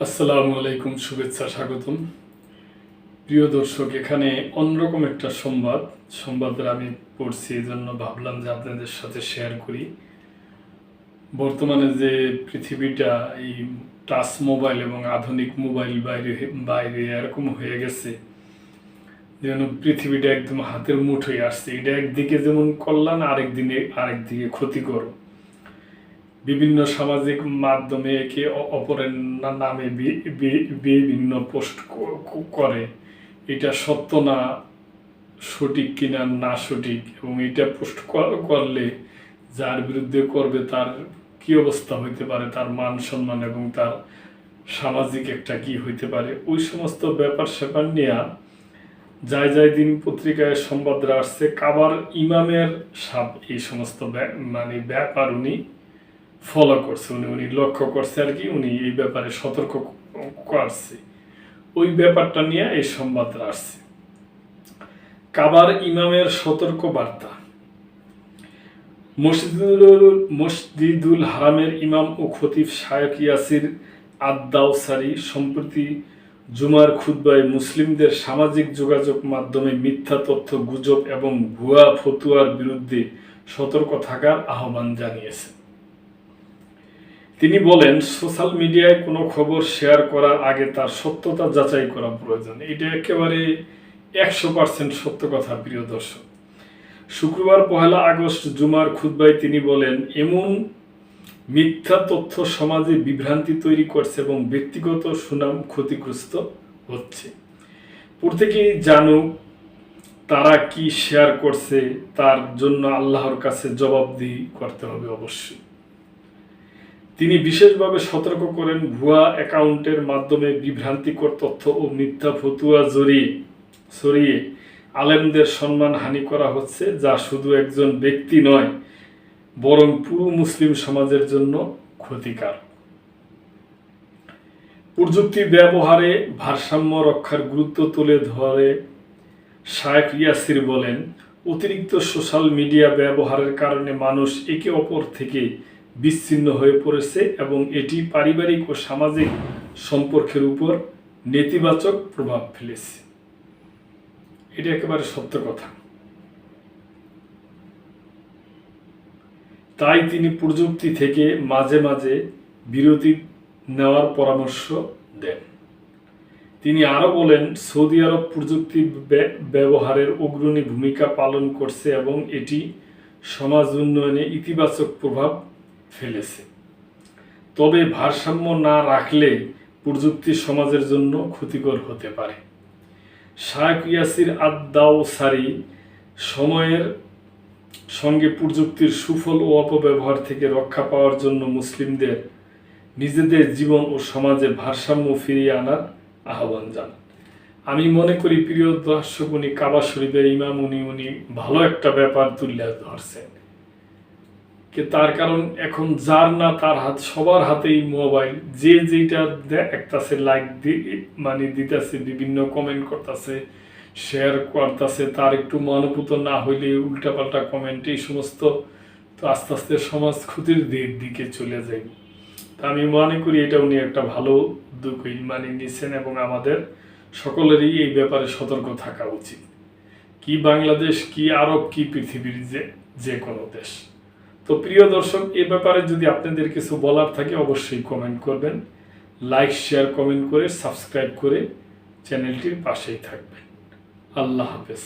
আসসালামু আলাইকুম, শুভেচ্ছা, স্বাগতম। প্রিয় দর্শক, এখানে অন্যরকম একটা সংবাদের আমি পড়ছি, এই জন্য ভাবলাম যে আপনাদের সাথে শেয়ার করি। বর্তমানে যে পৃথিবীটা এই টাচ মোবাইল এবং আধুনিক মোবাইল বাইরে বাইরে এরকম হয়ে গেছে যেন পৃথিবীটা একদম হাতের মুঠোয় আসছে। এটা একদিকে যেমন কল্যাণ, আরেকদিকে ক্ষতিকর। বিভিন্ন সামাজিক মাধ্যমে একে অপরের নামে বিভিন্ন পোস্ট করে, এটা সত্য না সঠিক কিনা না সঠিক, এবং এটা পোস্ট করলে যার বিরুদ্ধে করবে তার কি অবস্থা হইতে পারে, তার মান সম্মান এবং তার সামাজিক একটা কি হইতে পারে, ওই সমস্ত ব্যাপার স্যাপার নিয়ে যাই দিন পত্রিকায় সংবাদরা আসছে। কাবার ইমামের সাপ এই সমস্ত ব্যাপার উনি ফলো করছে, উনি লক্ষ্য করছে আর কি, উনি এই ব্যাপারে সতর্ক করছে। ওই ব্যাপারটা নিয়ে এই সংবাদটা আসছে। কাবার ইমামের সতর্ক বার্তা। মসজিদুল হারামের ইমাম ও খতিব শায়খ ইয়াসির আদ-দাওসারি সম্প্রতি জুমার খুতবায় মুসলিমদের সামাজিক যোগাযোগ মাধ্যমে মিথ্যা তথ্য, গুজব এবং ভুয়া ফতুয়ার বিরুদ্ধে সতর্ক থাকার আহ্বান জানিয়েছেন। তিনি বলেন, সোশ্যাল মিডিয়ায় কোনো খবর শেয়ার করার আগে তার সত্যতা যাচাই করা প্রয়োজন। এটা একেবারে 100% সত্য কথা। প্রিয় দর্শক, শুক্রবার 1 আগস্ট জুমার খুতবায় তিনি বলেন, এমন মিথ্যা তথ্য সমাজে বিভ্রান্তি তৈরি করছে এবং ব্যক্তিগত সুনাম ক্ষতিগ্রস্ত হচ্ছে। প্রত্যেকেই জানুক তারা কি শেয়ার করছে, তার জন্য আল্লাহর কাছে জবাবদিহি করতে হবে অবশ্যই। তিনি বিশেষভাবে সতর্ক করেন, ভুয়া অ্যাকাউন্টের মাধ্যমে বিভ্রান্তিকর তথ্য ও মিথ্যা ফতুয়া ছড়িয়ে আলেমদের সম্মান হানি করা হচ্ছে, যা শুধু একজন ব্যক্তি নয় বরং পুরো মুসলিম সমাজের জন্য ক্ষতিকারক। প্রযুক্তি ব্যবহারে ভারসাম্য রক্ষার গুরুত্ব তুলে ধরে শায়খ ইয়াসির বলেন, অতিরিক্ত সোশ্যাল মিডিয়া ব্যবহারের কারণে মানুষ একে অপর থেকে বিচ্ছিন্ন হয়ে পড়েছে এবং এটি পারিবারিক ও সামাজিক সম্পর্কের উপর নেতিবাচক প্রভাব ফেলেছে। এটা একেবারে সত্য কথা। তাই তিনি প্রযুক্তি থেকে মাঝে মাঝে বিরতি নেওয়ার পরামর্শ দেন। তিনি আরও বলেন, সৌদি আরব প্রযুক্তি ব্যবহারের অগ্রণী ভূমিকা পালন করছে এবং এটি সমাজ উন্নয়নে ইতিবাচক প্রভাব ফেলেছে। তবে ভারসাম্য না রাখলে প্রযুক্তি সমাজের জন্য ক্ষতিকর হতে পারে। শায়খ ইয়াসির আদ-দাওসারি সময়ের সঙ্গে প্রযুক্তির সুফল ও অপব্যবহার থেকে রক্ষা পাওয়ার জন্য মুসলিমদের নিজেদের জীবন ও সমাজে ভারসাম্য ফিরিয়ে আনার আহ্বান জানান। আমি মনে করি প্রিয় দর্শক, উনি কাবা শরীফের ইমাম, উনি ভালো একটা ব্যাপার তুলে ধরছেন। তার কারণ এখন যার না তার সবার হাতেই মোবাইল, যে যেটা দেখতেছে লাইক দিতেছে, বিভিন্ন কমেন্ট করতেছে, শেয়ার করতেছে, তার একটু মনোপুত না হইলে উল্টাপাল্টা কমেন্ট, এই সমস্ত তো আস্তে আস্তে সমাজ ক্ষতির দিকে চলে যায়। তা আমি মনে করি এটা উনি একটা ভালো উদ্যোগ নিচ্ছেন এবং আমাদের সকলেরই এই ব্যাপারে সতর্ক থাকা উচিত। কি বাংলাদেশ, কি আরব, কি পৃথিবীর যে কোনো দেশ। তো প্রিয় দর্শক, এ ব্যাপারে যদি আপনাদের কিছু বলার থাকে অবশ্যই কমেন্ট করবেন। লাইক, শেয়ার, কমেন্ট করে সাবস্ক্রাইব করে চ্যানেলটির পাশেই থাকবেন। আল্লাহ হাফেজ।